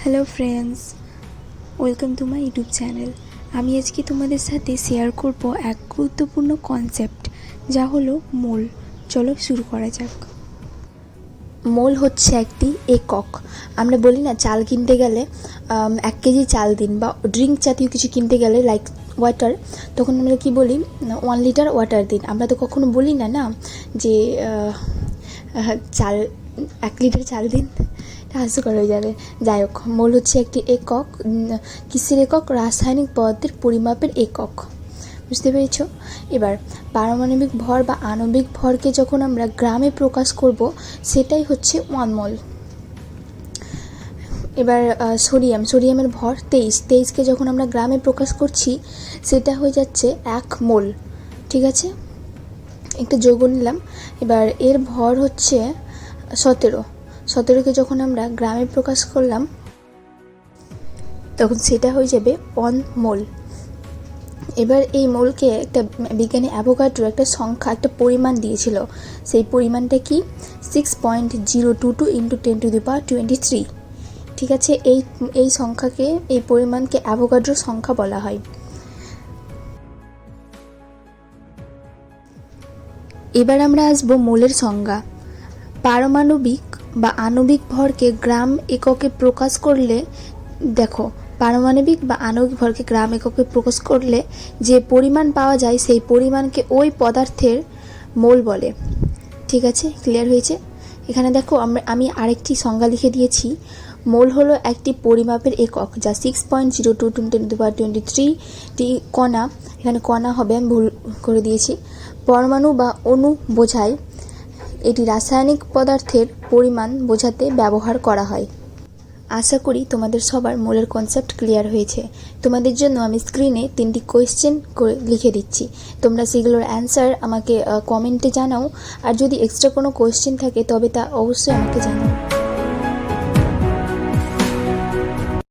Hello friends, welcome to my YouTube channel. আমি আজকে তোমাদের সাথে শেয়ার করব এক গুরুত্বপূর্ণ কনসেপ্ট, যা হলো মোল। চলো শুরু করা যাক। মোল হচ্ছে একটি একক। আমরা বলি না, চাল কিনতে গেলে 1 কেজি চাল দিন, বা ড্রিঙ্ক জাতীয় কিছু কিনতে গেলে লাইক ওয়াটার, তখন আমরা কি বলি, 1 লিটার ওয়াটার দিন। আমরা তো কখনো বলি না যে চাল 1 লিটার চাল দিন, হাস্যকর হয়ে যাবে। যাই হোক, মোল হচ্ছে একটি একক। কিসের একক? রাসায়নিক পদার্থের পরিমাপের একক। বুঝতে পেরেছ? এবার পারমাণবিক ভর বা আণবিক ভরকে যখন আমরা গ্রামে প্রকাশ করব, সেটাই হচ্ছে 1 মোল। এবার সোডিয়ামের ভর 23কে যখন আমরা গ্রামে প্রকাশ করছি, সেটা হয়ে যাচ্ছে 1 মোল। ঠিক আছে, একটা যৌগ নিলাম। এবার এর ভর হচ্ছে 17কে যখন আমরা গ্রামে প্রকাশ করলাম, তখন সেটা হয়ে যাবে 1 মোল। এবার এই মোলকে একটা বিজ্ঞানী অ্যাভোগাড্রো একটা সংখ্যা, একটা পরিমাণ দিয়েছিল। সেই পরিমাণটা কি? 6.022 × 10⁻23। ঠিক আছে, এই সংখ্যাকে, এই পরিমাণকে অ্যাভোগাড্রো সংখ্যা বলা হয়। এবার আমরা আসবো মোলের সংজ্ঞা। পারমাণবিক বা আণবিক ভরকে গ্রাম এককে প্রকাশ করলে, দেখো, পারমাণবিক বা আণবিক ভরকে গ্রাম এককে প্রকাশ করলে যে পরিমাণ পাওয়া যায়, সেই পরিমাণকে ওই পদার্থের মোল বলে। ঠিক আছে, ক্লিয়ার হয়েছে? এখানে দেখো, আমি আরেকটি সংজ্ঞা লিখে দিয়েছি। মোল হলো একটি পরিমাপের একক, যা 6.022 × 10⁻23টি কণা, এখানে কণা হবে, আমি ভুল করে দিয়েছি, পরমাণু বা অণু বোঝায়। এটি রাসায়নিক পদার্থের পরিমাণ বোঝাতে ব্যবহার করা হয়। আশা করি তোমাদের সবার মোলের কনসেপ্ট ক্লিয়ার হয়েছে। তোমাদের জন্য আমি স্ক্রিনে 3টি কোয়েশ্চেন করে লিখে দিচ্ছি, তোমরা সেগুলোর অ্যান্সার আমাকে কমেন্টে জানাও। আর যদি এক্সট্রা কোনো কোয়েশ্চেন থাকে, তবে তা অবশ্যই আমাকে জানাও।